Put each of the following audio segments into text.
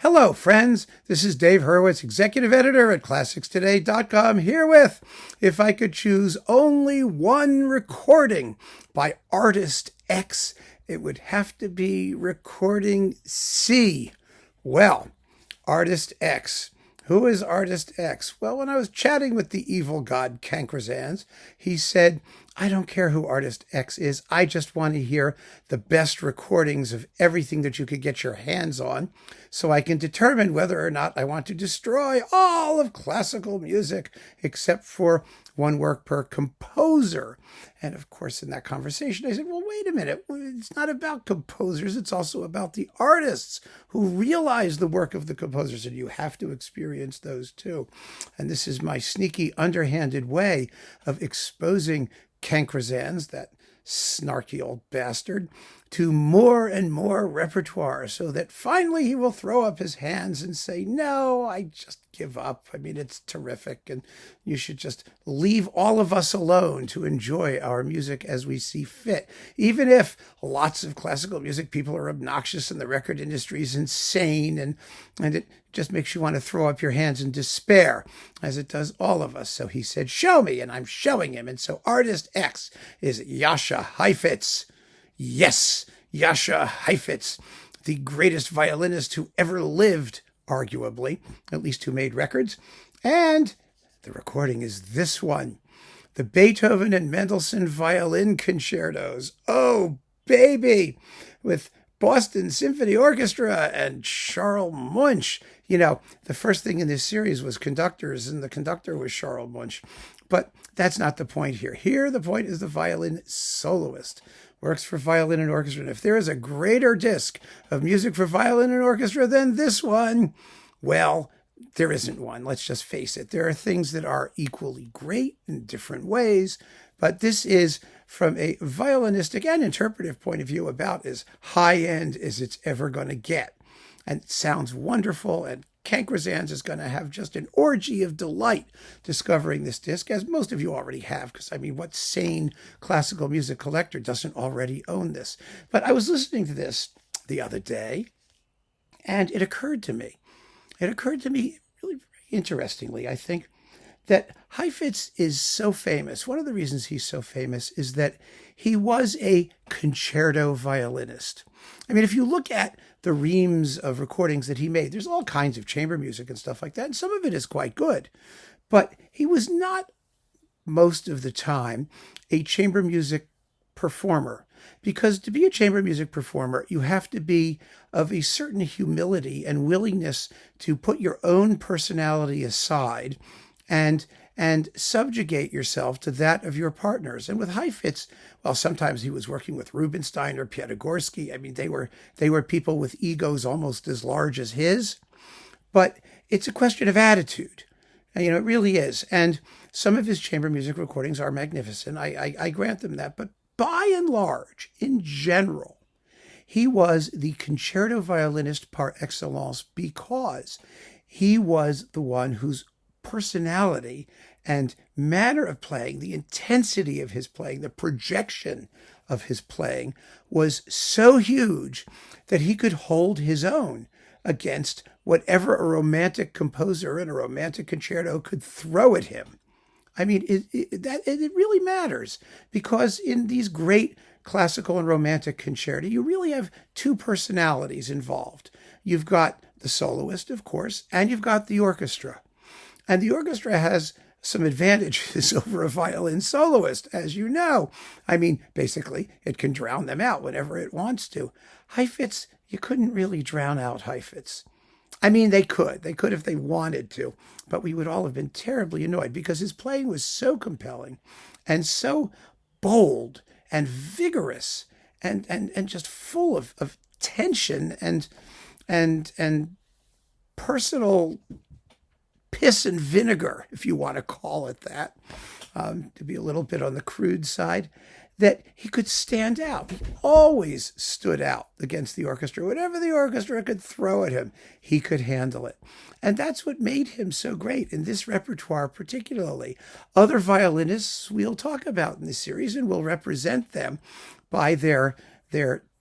Hello, friends. This is Dave Hurwitz, executive editor at ClassicsToday.com, here with If I Could Choose Only One Recording by Artist X, it would have to be recording C. Well, Artist X. Who is Artist X? Well, when I was chatting with the evil god Cancrozans, he said, I don't care who Artist X is. I just want to hear the best recordings of everything that you could get your hands on so I can determine whether or not I want to destroy all of classical music except for one work per composer. And of course, in that conversation, I said, well, wait a minute. It's not about composers. It's also about the artists who realize the work of the composers, and you have to experience those too. And this is my sneaky, underhanded way of exposing Cancrozans, that snarky old bastard, to more and more repertoire so that finally he will throw up his hands and say, no, I just give up. I mean, it's terrific, and you should just leave all of us alone to enjoy our music as we see fit. Even if lots of classical music people are obnoxious and the record industry is insane, and it just makes you want to throw up your hands in despair, as it does all of us. So he said, show me, and I'm showing him. And so Artist X is JASCHA HEIFETZ. Yes, JASCHA HEIFETZ, the greatest violinist who ever lived, arguably, at least who made records. And the recording is this one, the Beethoven and Mendelssohn violin concertos. Oh, baby, with Boston Symphony Orchestra and Charles Munch. You know, the first thing in this series was conductors, and the conductor was Charles Munch. But that's not the point here. Here, the point is the violin soloist. Works for violin and orchestra. And if there is a greater disc of music for violin and orchestra than this one, well, there isn't one. Let's just face it. There are things that are equally great in different ways, but this is, from a violinistic and interpretive point of view, about as high-end as it's ever going to get. And it sounds wonderful, and Cancrozans is going to have just an orgy of delight discovering this disc, as most of you already have, because, I mean, what sane classical music collector doesn't already own this? But I was listening to this the other day, and it occurred to me really very interestingly, I think, that Heifetz is so famous. One of the reasons he's so famous is that he was a concerto violinist. I mean, if you look at the reams of recordings that he made, there's all kinds of chamber music and stuff like that, and some of it is quite good. But he was not, most of the time, a chamber music performer. Because to be a chamber music performer, you have to be of a certain humility and willingness to put your own personality aside and subjugate yourself to that of your partners. And with Heifetz, well, sometimes he was working with Rubinstein or Piatigorsky. I mean, they were people with egos almost as large as his. But it's a question of attitude. And, you know, it really is. And some of his chamber music recordings are magnificent. I grant them that. But by and large, in general, he was the concerto violinist par excellence because he was the one whose personality and manner of playing, the intensity of his playing, the projection of his playing was so huge that he could hold his own against whatever a romantic composer in a romantic concerto could throw at him. I mean, it really matters, because in these great classical and romantic concerti, you really have two personalities involved. You've got the soloist, of course, and you've got the orchestra. And the orchestra has some advantages over a violin soloist, as you know. I mean, basically, it can drown them out whenever it wants to. Heifetz, you couldn't really drown out Heifetz. I mean, they could if they wanted to, but we would all have been terribly annoyed because his playing was so compelling and so bold and vigorous and just full of tension and personal piss and vinegar, if you want to call it that, to be a little bit on the crude side, that he could stand out. He always stood out against the orchestra. Whatever the orchestra could throw at him, he could handle it. And that's what made him so great in this repertoire particularly. Other violinists we'll talk about in this series, and we'll represent them by their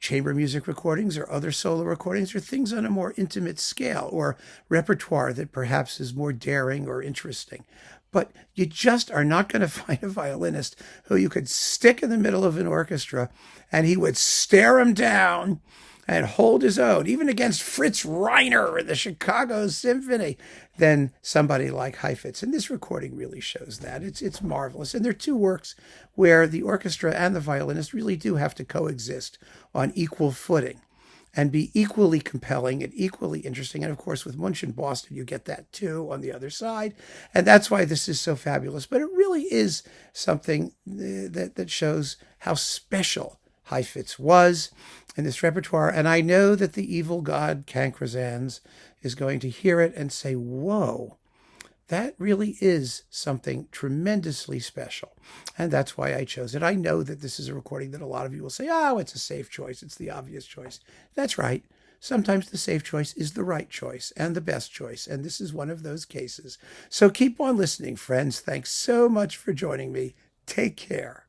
chamber music recordings or other solo recordings or things on a more intimate scale or repertoire that perhaps is more daring or interesting. But you just are not going to find a violinist who you could stick in the middle of an orchestra and he would stare him down and hold his own, even against Fritz Reiner in the Chicago Symphony, than somebody like Heifetz. And this recording really shows that. It's marvelous. And there are two works where the orchestra and the violinist really do have to coexist on equal footing and be equally compelling and equally interesting. And of course, with Munch in Boston, you get that too on the other side. And that's why this is so fabulous. But it really is something that shows how special Heifetz was in this repertoire. And I know that the evil god Cancrozans is going to hear it and say, whoa, that really is something tremendously special. And that's why I chose it. I know that this is a recording that a lot of you will say, oh, it's a safe choice. It's the obvious choice. That's right. Sometimes the safe choice is the right choice and the best choice. And this is one of those cases. So keep on listening, friends. Thanks so much for joining me. Take care.